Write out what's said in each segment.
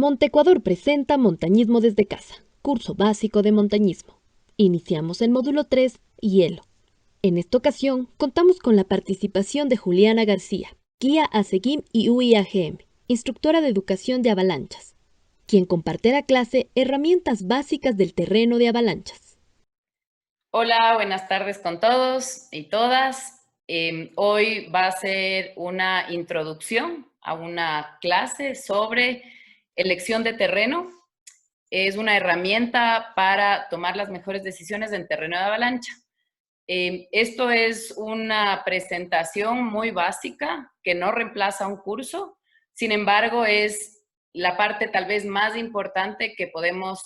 Montecuador presenta Montañismo desde casa, curso básico de montañismo. Iniciamos el módulo 3, Hielo. En esta ocasión, contamos con la participación de Juliana García, guía ASEGIM y UIAGM, instructora de educación de avalanchas, quien compartirá clase herramientas básicas del terreno de avalanchas. Hola, buenas tardes con todos y todas. Hoy va a ser una introducción a una clase sobre elección de terreno. Es una herramienta para tomar las mejores decisiones en terreno de avalancha. Esto es una presentación muy básica que no reemplaza un curso, sin embargo es la parte tal vez más importante que podemos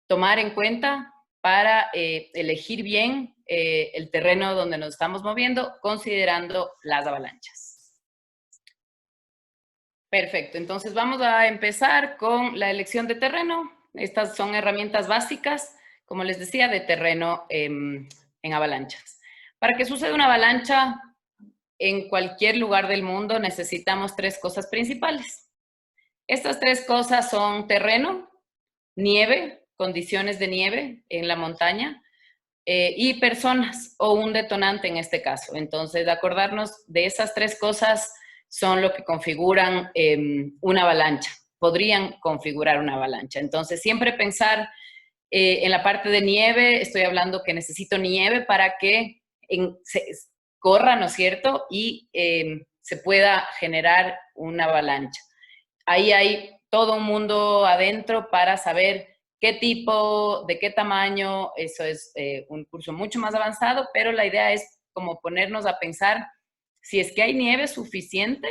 tomar en cuenta para elegir bien el terreno donde nos estamos moviendo, considerando las avalanchas. Perfecto, entonces vamos a empezar con la elección de terreno. Estas son herramientas básicas, como les decía, de terreno en avalanchas. Para que suceda una avalancha en cualquier lugar del mundo necesitamos tres cosas principales. Estas tres cosas son terreno, nieve, condiciones de nieve en la montaña, y personas o un detonante en este caso. Entonces, acordarnos de esas tres cosas son lo que configuran una avalancha, podrían configurar una avalancha. Entonces, siempre pensar en la parte de nieve, estoy hablando que necesito nieve para que corra, ¿no es cierto? Y se pueda generar una avalancha. Ahí hay todo un mundo adentro para saber qué tipo, de qué tamaño, eso es un curso mucho más avanzado, pero la idea es como ponernos a pensar si es que hay nieve suficiente,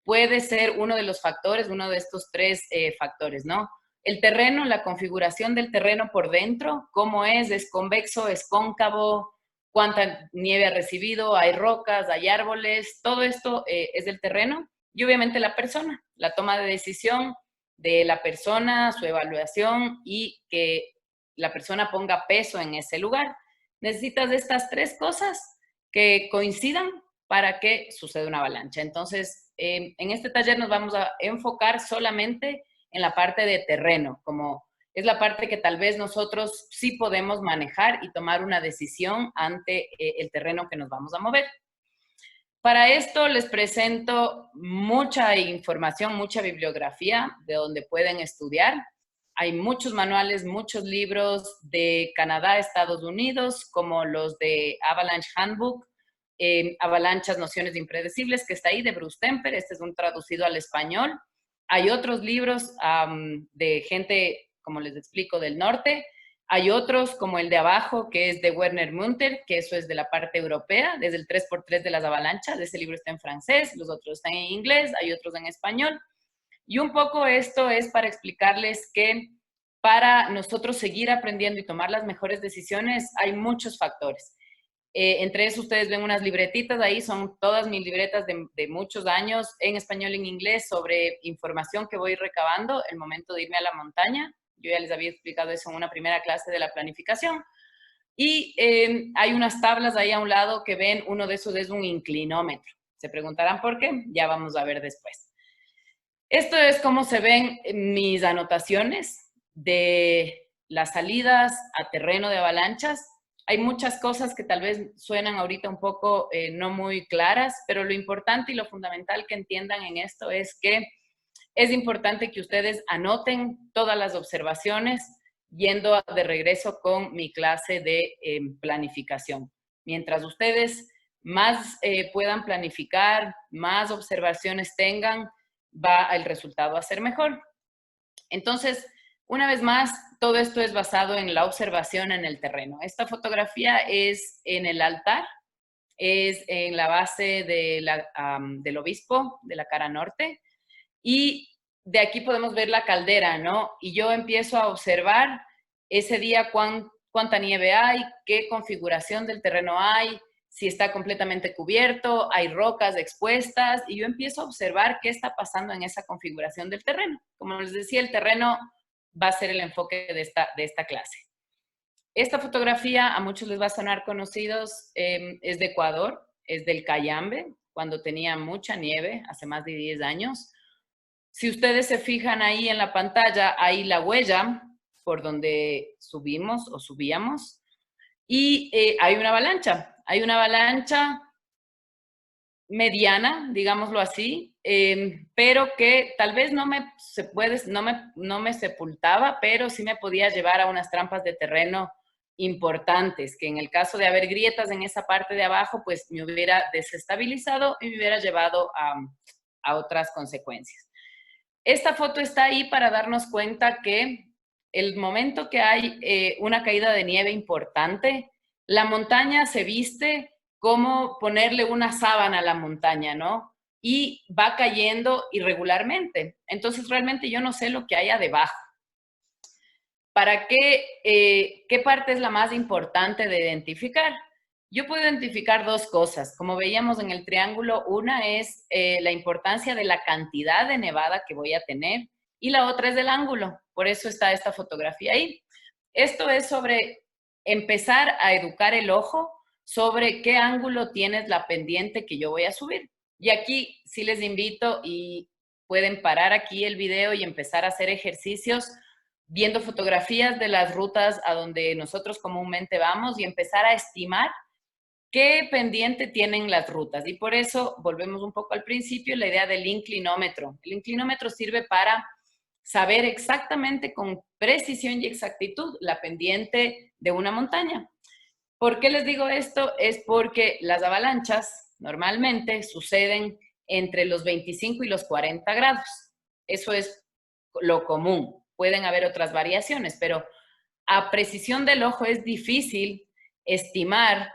puede ser uno de los factores, uno de estos tres factores, ¿no? El terreno, la configuración del terreno por dentro, cómo es convexo, es cóncavo, cuánta nieve ha recibido, hay rocas, hay árboles, todo esto es del terreno y obviamente la persona, la toma de decisión de la persona, su evaluación y que la persona ponga peso en ese lugar. Necesitas de estas tres cosas que coincidan para que suceda una avalancha. Entonces, en este taller nos vamos a enfocar solamente en la parte de terreno, como es la parte que tal vez nosotros sí podemos manejar y tomar una decisión ante el terreno que nos vamos a mover. Para esto les presento mucha información, mucha bibliografía de donde pueden estudiar. Hay muchos manuales, muchos libros de Canadá, Estados Unidos, como los de Avalanche Handbook, Avalanchas, Nociones Impredecibles, que está ahí, de Bruce Temper. Este es un traducido al español. Hay otros libros de gente, como les explico, del norte. Hay otros, como el de abajo, que es de Werner Munter, que eso es de la parte europea, desde el 3x3 de las avalanchas. Ese libro está en francés, los otros están en inglés, hay otros en español. Y un poco esto es para explicarles que para nosotros seguir aprendiendo y tomar las mejores decisiones hay muchos factores. Entre eso ustedes ven unas libretitas ahí, son todas mis libretas de muchos años, en español y en inglés, sobre información que voy recabando el momento de irme a la montaña. Yo ya les había explicado eso en una primera clase de la planificación. Y hay unas tablas ahí a un lado que ven, uno de esos es un inclinómetro. Se preguntarán por qué, ya vamos a ver después. Esto es cómo se ven mis anotaciones de las salidas a terreno de avalanchas. Hay muchas cosas que tal vez suenan ahorita un poco no muy claras, pero lo importante y lo fundamental que entiendan en esto es que es importante que ustedes anoten todas las observaciones yendo de regreso con mi clase de planificación. Mientras ustedes más puedan planificar, más observaciones tengan, va el resultado a ser mejor. Entonces, una vez más, todo esto es basado en la observación en el terreno. Esta fotografía es en el altar, es en la base de del obispo de la cara norte, y de aquí podemos ver la caldera, ¿no? Y yo empiezo a observar ese día cuánta nieve hay, qué configuración del terreno hay, si está completamente cubierto, hay rocas expuestas, y yo empiezo a observar qué está pasando en esa configuración del terreno. Como les decía, el terreno va a ser el enfoque de esta clase. Esta fotografía a muchos les va a sonar conocidos, es de Ecuador, es del Cayambe, cuando tenía mucha nieve, hace más de 10 años. Si ustedes se fijan ahí en la pantalla, hay la huella por donde subimos o subíamos y hay una avalancha. Hay una avalancha mediana, digámoslo así, pero que tal vez no me sepultaba, pero sí me podía llevar a unas trampas de terreno importantes, que en el caso de haber grietas en esa parte de abajo, pues me hubiera desestabilizado y me hubiera llevado a otras consecuencias. Esta foto está ahí para darnos cuenta que el momento que hay una caída de nieve importante, la montaña se viste como ponerle una sábana a la montaña, ¿no? Y va cayendo irregularmente. Entonces, realmente yo no sé lo que haya debajo. ¿Para qué parte es la más importante de identificar? Yo puedo identificar dos cosas. Como veíamos en el triángulo, una es la importancia de la cantidad de nevada que voy a tener y la otra es del ángulo. Por eso está esta fotografía ahí. Esto es sobre empezar a educar el ojo sobre qué ángulo tienes la pendiente que yo voy a subir. Y aquí sí les invito y pueden parar aquí el video y empezar a hacer ejercicios viendo fotografías de las rutas a donde nosotros comúnmente vamos y empezar a estimar qué pendiente tienen las rutas. Y por eso volvemos un poco al principio, la idea del inclinómetro. El inclinómetro sirve para saber exactamente con precisión y exactitud la pendiente de una montaña. ¿Por qué les digo esto? Es porque las avalanchas normalmente suceden entre los 25 y los 40 grados. Eso es lo común. Pueden haber otras variaciones, pero a precisión del ojo es difícil estimar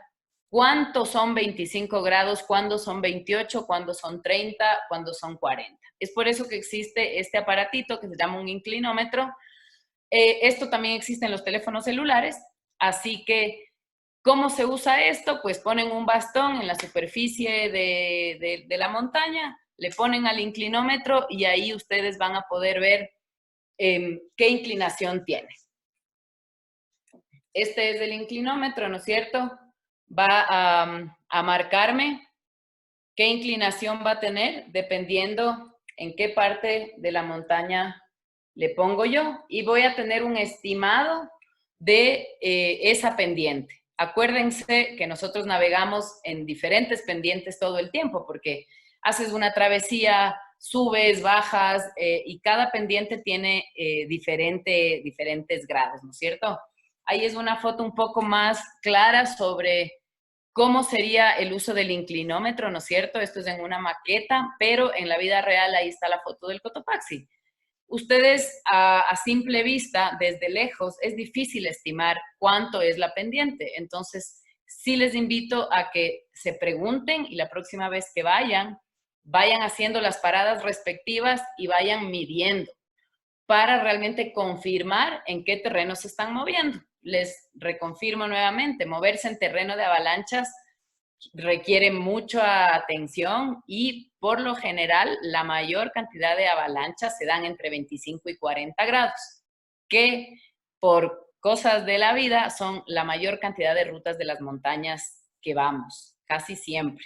cuántos son 25 grados, cuándo son 28, cuándo son 30, cuándo son 40. Es por eso que existe este aparatito que se llama un inclinómetro. Esto también existe en los teléfonos celulares, así que ¿cómo se usa esto? Pues ponen un bastón en la superficie de la montaña, le ponen al inclinómetro y ahí ustedes van a poder ver qué inclinación tiene. Este es el inclinómetro, ¿no es cierto? Va a marcarme qué inclinación va a tener dependiendo en qué parte de la montaña le pongo yo y voy a tener un estimado de esa pendiente. Acuérdense que nosotros navegamos en diferentes pendientes todo el tiempo porque haces una travesía, subes, bajas y cada pendiente tiene diferentes grados, ¿no es cierto? Ahí es una foto un poco más clara sobre cómo sería el uso del inclinómetro, ¿no es cierto? Esto es en una maqueta, pero en la vida real ahí está la foto del Cotopaxi. Ustedes a simple vista, desde lejos, es difícil estimar cuánto es la pendiente. Entonces, sí les invito a que se pregunten y la próxima vez que vayan haciendo las paradas respectivas y vayan midiendo para realmente confirmar en qué terreno se están moviendo. Les reconfirmo nuevamente, moverse en terreno de avalanchas requiere mucha atención y por lo general la mayor cantidad de avalanchas se dan entre 25 y 40 grados, que por cosas de la vida son la mayor cantidad de rutas de las montañas que vamos, casi siempre,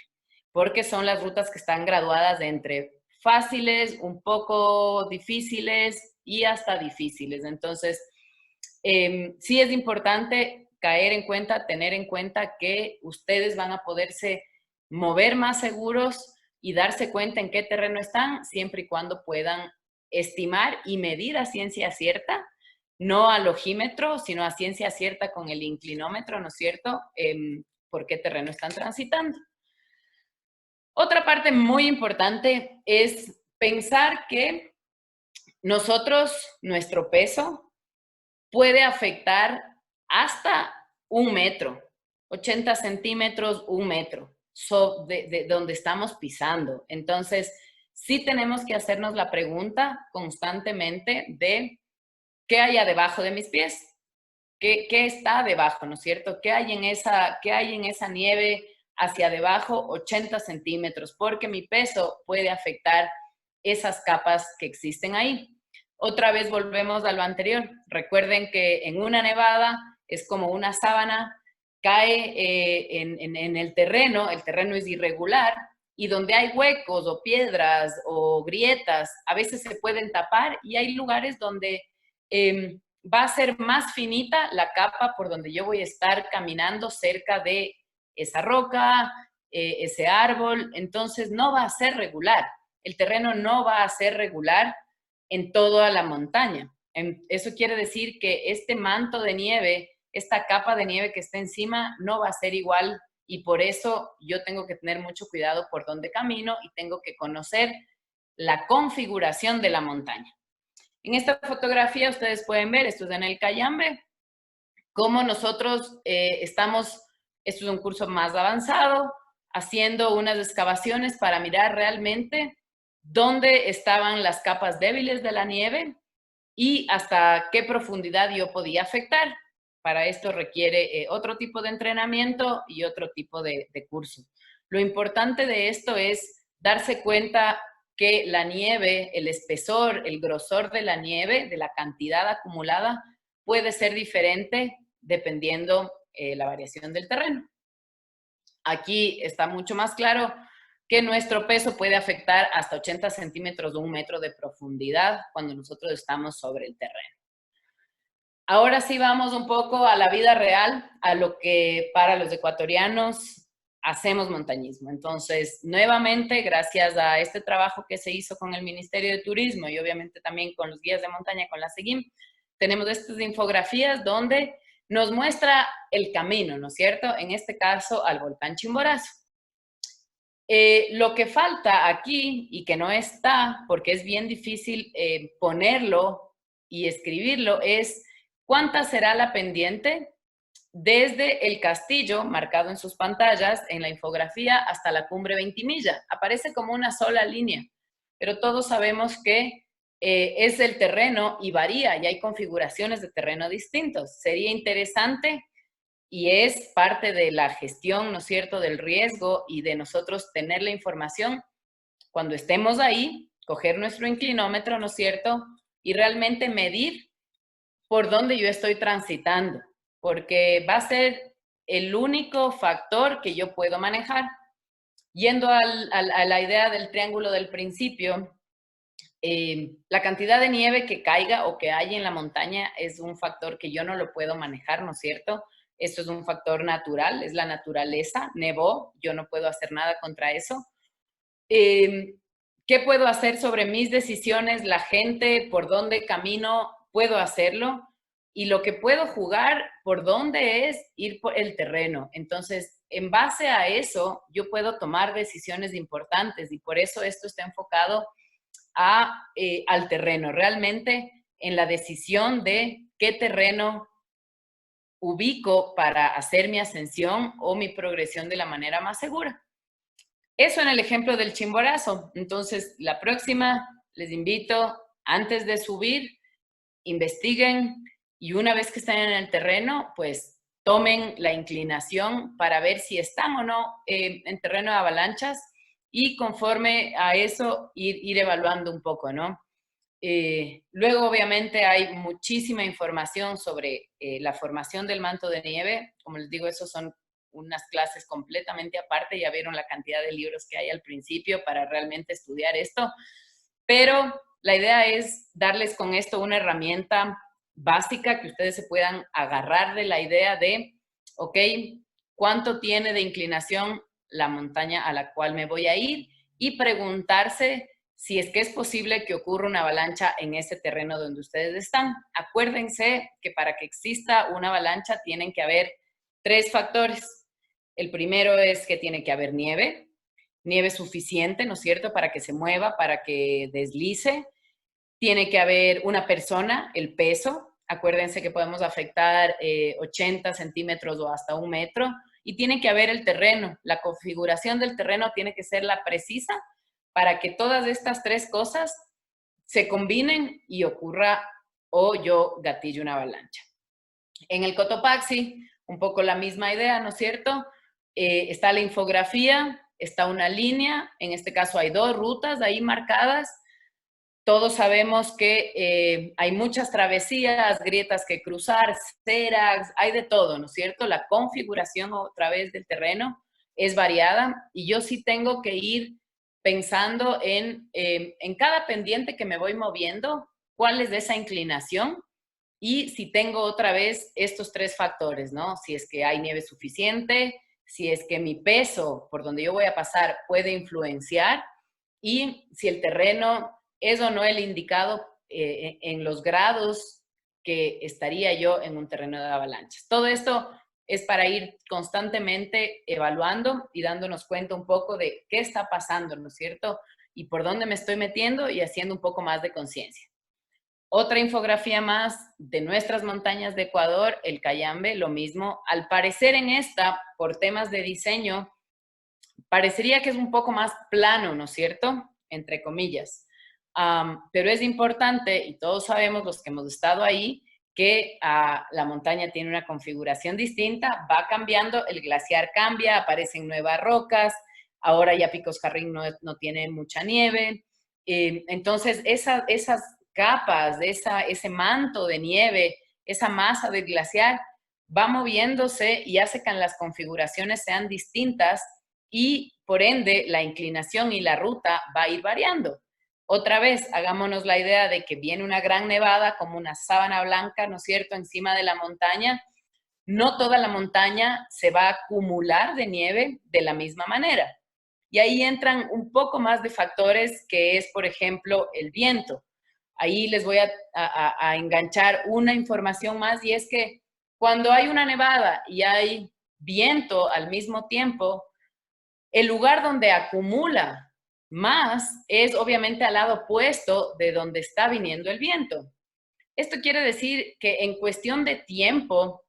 porque son las rutas que están graduadas de entre fáciles, un poco difíciles y hasta difíciles. Entonces, sí es importante caer en cuenta, tener en cuenta que ustedes van a poderse mover más seguros y darse cuenta en qué terreno están, siempre y cuando puedan estimar y medir a ciencia cierta, no al ojímetro, sino a ciencia cierta con el inclinómetro, ¿no es cierto? Por qué terreno están transitando. Otra parte muy importante es pensar que nosotros, nuestro peso, puede afectar hasta 1 metro, 80 centímetros, 1 metro, de donde estamos pisando. Entonces, sí tenemos que hacernos la pregunta constantemente de qué hay debajo de mis pies, qué está debajo, ¿no es cierto? ¿Qué hay en esa nieve hacia debajo? 80 centímetros, porque mi peso puede afectar esas capas que existen ahí. Otra vez volvemos a lo anterior. Recuerden que en una nevada es como una sábana, cae en el terreno es irregular y donde hay huecos o piedras o grietas, a veces se pueden tapar y hay lugares donde va a ser más finita la capa por donde yo voy a estar caminando cerca de esa roca, ese árbol, entonces no va a ser regular. El terreno no va a ser regular en toda la montaña. Eso quiere decir que este manto de nieve, esta capa de nieve que está encima, no va a ser igual y por eso yo tengo que tener mucho cuidado por dónde camino y tengo que conocer la configuración de la montaña. En esta fotografía ustedes pueden ver, esto es en el Cayambe, cómo nosotros estamos, esto es un curso más avanzado, haciendo unas excavaciones para mirar realmente dónde estaban las capas débiles de la nieve y hasta qué profundidad yo podía afectar. Para esto requiere otro tipo de entrenamiento y otro tipo de curso. Lo importante de esto es darse cuenta que la nieve, el espesor, el grosor de la nieve, de la cantidad acumulada, puede ser diferente dependiendo la variación del terreno. Aquí está mucho más claro que nuestro peso puede afectar hasta 80 centímetros de 1 metro de profundidad cuando nosotros estamos sobre el terreno. Ahora sí vamos un poco a la vida real, a lo que para los ecuatorianos hacemos montañismo. Entonces, nuevamente, gracias a este trabajo que se hizo con el Ministerio de Turismo y obviamente también con los guías de montaña, con la SEGIM, tenemos estas infografías donde nos muestra el camino, ¿no es cierto? En este caso, al volcán Chimborazo. Lo que falta aquí y que no está, porque es bien difícil ponerlo y escribirlo, es cuánta será la pendiente desde el castillo, marcado en sus pantallas, en la infografía, hasta la cumbre Ventimilla. Aparece como una sola línea, pero todos sabemos que es el terreno y varía, y hay configuraciones de terreno distintos. Sería interesante y es parte de la gestión, ¿no es cierto?, del riesgo y de nosotros tener la información cuando estemos ahí, coger nuestro inclinómetro, ¿no es cierto?, y realmente medir por dónde yo estoy transitando, porque va a ser el único factor que yo puedo manejar. Yendo a la idea del triángulo del principio, la cantidad de nieve que caiga o que hay en la montaña es un factor que yo no lo puedo manejar, ¿no es cierto? Esto es un factor natural, es la naturaleza, nevó, yo no puedo hacer nada contra eso. ¿Qué puedo hacer sobre mis decisiones? La gente, por dónde camino, puedo hacerlo. Y lo que puedo jugar, por dónde es ir por el terreno. Entonces, en base a eso, yo puedo tomar decisiones importantes y por eso esto está enfocado al terreno, realmente en la decisión de qué terreno ubico para hacer mi ascensión o mi progresión de la manera más segura. Eso en el ejemplo del Chimborazo. Entonces, la próxima les invito, antes de subir, investiguen y una vez que estén en el terreno, pues tomen la inclinación para ver si están o no en terreno de avalanchas y conforme a eso ir evaluando un poco, ¿no? Luego, obviamente, hay muchísima información sobre la formación del manto de nieve. Como les digo, esos son unas clases completamente aparte. Ya vieron la cantidad de libros que hay al principio para realmente estudiar esto. Pero la idea es darles con esto una herramienta básica que ustedes se puedan agarrar de la idea de, ok, ¿cuánto tiene de inclinación la montaña a la cual me voy a ir? Y preguntarse si es que es posible que ocurra una avalancha en ese terreno donde ustedes están. Acuérdense que para que exista una avalancha tienen que haber 3 factores. El primero es que tiene que haber nieve, nieve suficiente, ¿no es cierto?, para que se mueva, para que deslice. Tiene que haber una persona, el peso. Acuérdense que podemos afectar 80 centímetros o hasta 1 metro. Y tiene que haber el terreno. La configuración del terreno tiene que ser la precisa para que todas estas 3 cosas se combinen y ocurra o yo gatillo una avalancha. En el Cotopaxi, un poco la misma idea, ¿no es cierto? Está la infografía, está una línea, en este caso hay 2 rutas ahí marcadas. Todos sabemos que hay muchas travesías, grietas que cruzar, ceras, hay de todo, ¿no es cierto? La configuración otra vez del terreno es variada y yo sí tengo que ir pensando en cada pendiente que me voy moviendo, cuál es de esa inclinación y si tengo otra vez estos tres factores, ¿no? Si es que hay nieve suficiente, si es que mi peso por donde yo voy a pasar puede influenciar y si el terreno es o no el indicado en los grados que estaría yo en un terreno de avalanchas. Todo esto es para ir constantemente evaluando y dándonos cuenta un poco de qué está pasando, ¿no es cierto? Y por dónde me estoy metiendo y haciendo un poco más de conciencia. Otra infografía más de nuestras montañas de Ecuador, el Cayambe, lo mismo. Al parecer en esta, por temas de diseño, parecería que es un poco más plano, ¿no es cierto? Entre comillas. Pero es importante, y todos sabemos los que hemos estado ahí, que la montaña tiene una configuración distinta, va cambiando, el glaciar cambia, aparecen nuevas rocas, ahora ya Picos Jarrín no tiene mucha nieve. Entonces, esas capas, ese manto de nieve, esa masa de glaciar, va moviéndose y hace que las configuraciones sean distintas y por ende la inclinación y la ruta va a ir variando. Otra vez, hagámonos la idea de que viene una gran nevada como una sábana blanca, ¿no es cierto?, encima de la montaña. No toda la montaña se va a acumular de nieve de la misma manera. Y ahí entran un poco más de factores que es, por ejemplo, el viento. Ahí les voy a enganchar una información más y es que cuando hay una nevada y hay viento al mismo tiempo, el lugar donde acumula más es obviamente al lado opuesto de donde está viniendo el viento. Esto quiere decir que en cuestión de tiempo,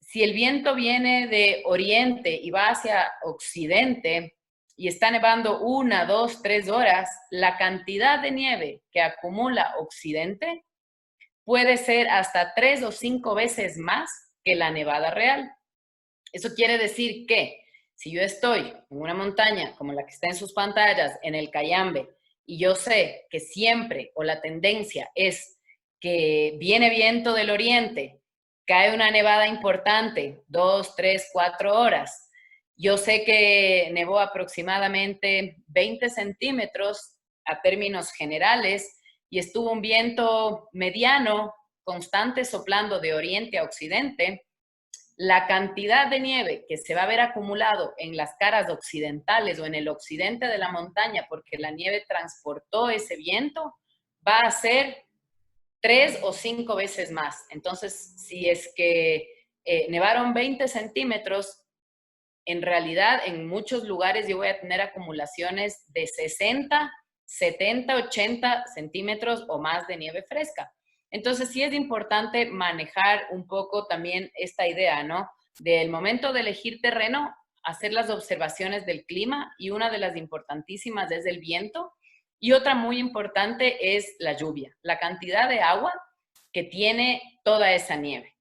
si el viento viene de oriente y va hacia occidente y está nevando 1, 2, 3 horas, la cantidad de nieve que acumula occidente puede ser hasta 3 o 5 veces más que la nevada real. Eso quiere decir que si yo estoy en una montaña como la que está en sus pantallas, en el Cayambe, y yo sé que siempre o la tendencia es que viene viento del oriente, cae una nevada importante, 2, 3, 4 horas, yo sé que nevó aproximadamente 20 centímetros a términos generales y estuvo un viento mediano constante soplando de oriente a occidente, la cantidad de nieve que se va a ver acumulado en las caras occidentales o en el occidente de la montaña, porque la nieve transportó ese viento, va a ser 3 o 5 veces más. Entonces, si es que nevaron 20 centímetros, en realidad en muchos lugares yo voy a tener acumulaciones de 60, 70, 80 centímetros o más de nieve fresca. Entonces sí es importante manejar un poco también esta idea, ¿no? Del momento de elegir terreno, hacer las observaciones del clima y una de las importantísimas es el viento y otra muy importante es la lluvia, la cantidad de agua que tiene toda esa nieve.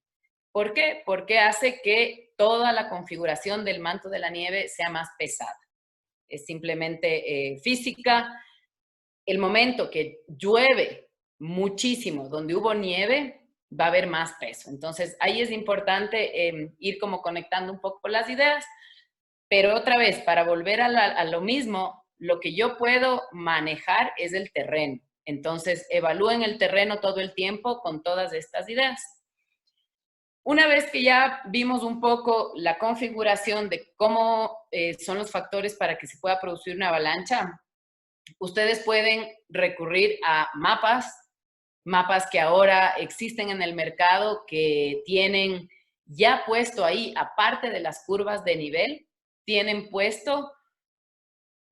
¿Por qué? Porque hace que toda la configuración del manto de la nieve sea más pesada. Es simplemente física. El momento que llueve muchísimo, donde hubo nieve, va a haber más peso. Entonces, ahí es importante ir como conectando un poco las ideas, pero otra vez, para volver a lo mismo, lo que yo puedo manejar es el terreno. Entonces, evalúen el terreno todo el tiempo con todas estas ideas. Una vez que ya vimos un poco la configuración de cómo son los factores para que se pueda producir una avalancha, ustedes pueden recurrir a mapas que ahora existen en el mercado que tienen ya puesto ahí, aparte de las curvas de nivel, tienen puesto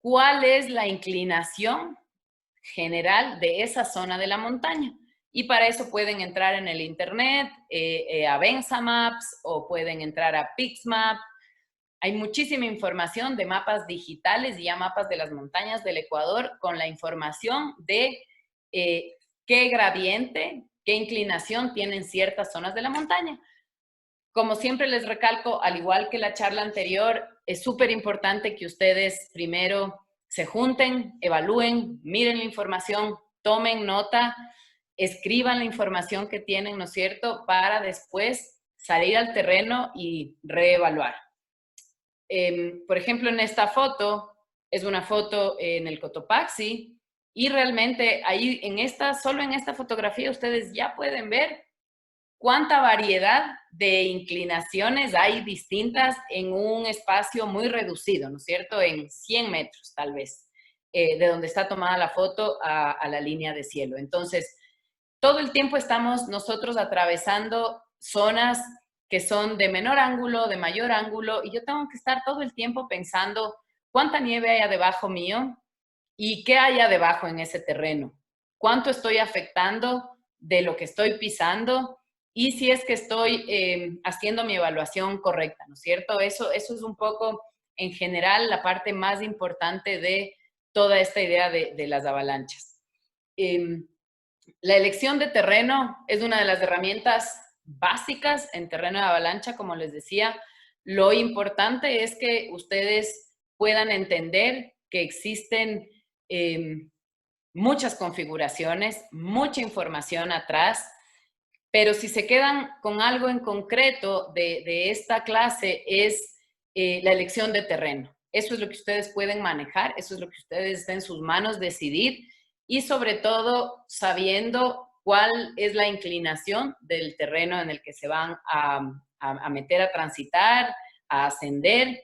cuál es la inclinación general de esa zona de la montaña. Y para eso pueden entrar en el internet, a Benza Maps o pueden entrar a Pixmap. Hay muchísima información de mapas digitales y ya mapas de las montañas del Ecuador con la información de qué gradiente, qué inclinación tienen ciertas zonas de la montaña. Como siempre les recalco, al igual que la charla anterior, es súper importante que ustedes primero se junten, evalúen, miren la información, tomen nota, escriban la información que tienen, ¿no es cierto?, para después salir al terreno y reevaluar. Por ejemplo, en esta foto, es una foto en el Cotopaxi, y realmente ahí, solo en esta fotografía, ustedes ya pueden ver cuánta variedad de inclinaciones hay distintas en un espacio muy reducido, ¿no es cierto? En 100 metros, tal vez, de donde está tomada la foto a la línea de cielo. Entonces, todo el tiempo estamos nosotros atravesando zonas que son de menor ángulo, de mayor ángulo, y yo tengo que estar todo el tiempo pensando cuánta nieve hay debajo mío y qué hay debajo en ese terreno, cuánto estoy afectando de lo que estoy pisando y si es que estoy haciendo mi evaluación correcta, ¿no es cierto? Eso es un poco, en general, la parte más importante de toda esta idea de las avalanchas. La elección de terreno es una de las herramientas básicas en terreno de avalancha, como les decía. Lo importante es que ustedes puedan entender que existen muchas configuraciones, mucha información atrás, pero si se quedan con algo en concreto de esta clase es la elección de terreno. Eso es lo que ustedes pueden manejar, eso es lo que ustedes está en sus manos decidir y sobre todo sabiendo cuál es la inclinación del terreno en el que se van a meter a transitar, a ascender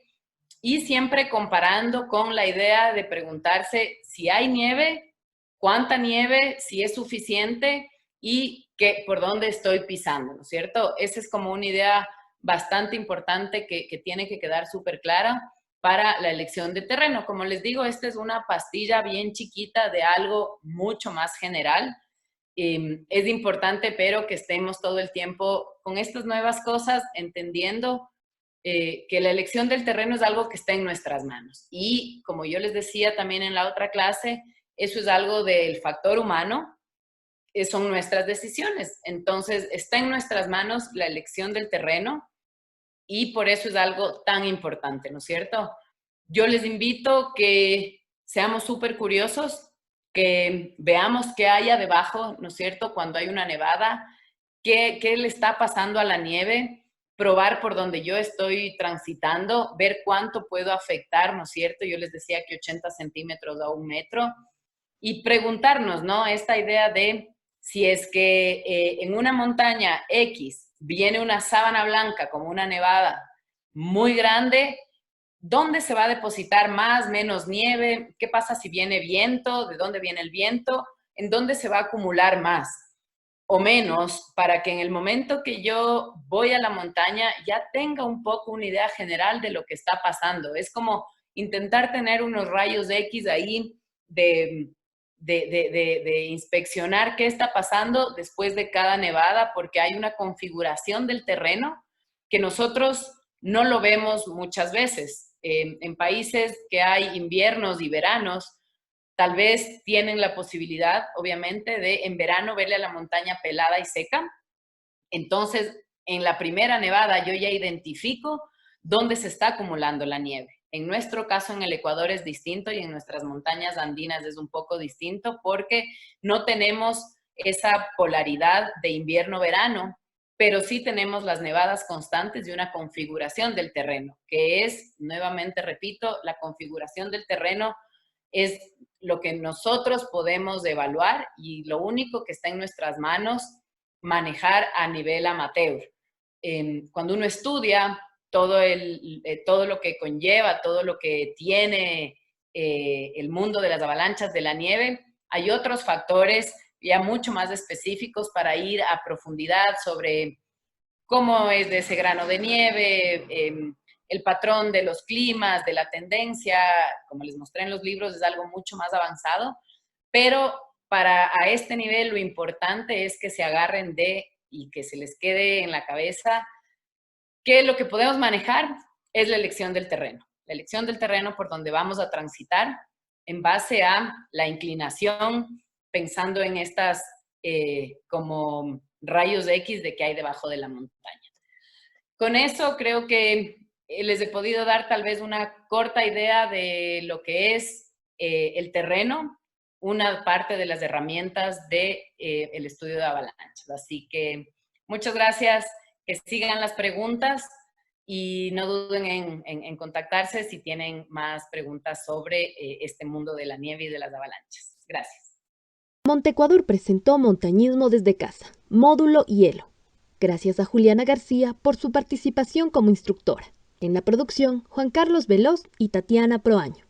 y siempre comparando con la idea de preguntarse si hay nieve, cuánta nieve, si es suficiente y por dónde estoy pisando, ¿no es cierto? Esa es como una idea bastante importante que tiene que quedar súper clara para la elección de terreno. Como les digo, esta es una pastilla bien chiquita de algo mucho más general. Es importante, pero que estemos todo el tiempo con estas nuevas cosas, entendiendo que la elección del terreno es algo que está en nuestras manos. Y como yo les decía también en la otra clase, eso es algo del factor humano, son nuestras decisiones. Entonces, está en nuestras manos la elección del terreno y por eso es algo tan importante, ¿no es cierto? Yo les invito que seamos súper curiosos, que veamos qué hay debajo, ¿no es cierto? Cuando hay una nevada, qué le está pasando a la nieve, probar por donde yo estoy transitando, ver cuánto puedo afectar, ¿no es cierto? Yo les decía que 80 centímetros a 1 metro y preguntarnos, ¿no? Esta idea de si es que en una montaña X viene una sábana blanca como una nevada muy grande, ¿dónde se va a depositar más, menos nieve? ¿Qué pasa si viene viento? ¿De dónde viene el viento? ¿En dónde se va a acumular más o menos para que en el momento que yo voy a la montaña ya tenga un poco una idea general de lo que está pasando? Es como intentar tener unos rayos X ahí de, de inspeccionar qué está pasando después de cada nevada, porque hay una configuración del terreno que nosotros no lo vemos muchas veces. En países que hay inviernos y veranos, tal vez tienen la posibilidad, obviamente, de en verano verle a la montaña pelada y seca. Entonces, en la primera nevada yo ya identifico dónde se está acumulando la nieve. En nuestro caso, en el Ecuador es distinto y en nuestras montañas andinas es un poco distinto porque no tenemos esa polaridad de invierno-verano, pero sí tenemos las nevadas constantes y una configuración del terreno, que es, nuevamente repito, la configuración del terreno es lo que nosotros podemos evaluar y lo único que está en nuestras manos manejar a nivel amateur. Cuando uno estudia todo lo que conlleva, todo lo que tiene el mundo de las avalanchas, de la nieve, hay otros factores ya mucho más específicos para ir a profundidad sobre cómo es de ese grano de nieve, el patrón de los climas, de la tendencia, como les mostré en los libros, es algo mucho más avanzado, pero para a este nivel lo importante es que se agarren de y que se les quede en la cabeza que lo que podemos manejar es la elección del terreno. La elección del terreno por donde vamos a transitar en base a la inclinación, pensando en estas como rayos X de que hay debajo de la montaña. Con eso creo que les he podido dar tal vez una corta idea de lo que es el terreno, una parte de las herramientas del el estudio de avalanchas. Así que muchas gracias, que sigan las preguntas y no duden en contactarse si tienen más preguntas sobre este mundo de la nieve y de las avalanchas. Gracias. Montecuador presentó Montañismo desde casa, módulo hielo. Gracias a Juliana García por su participación como instructora. En la producción, Juan Carlos Veloz y Tatiana Proaño.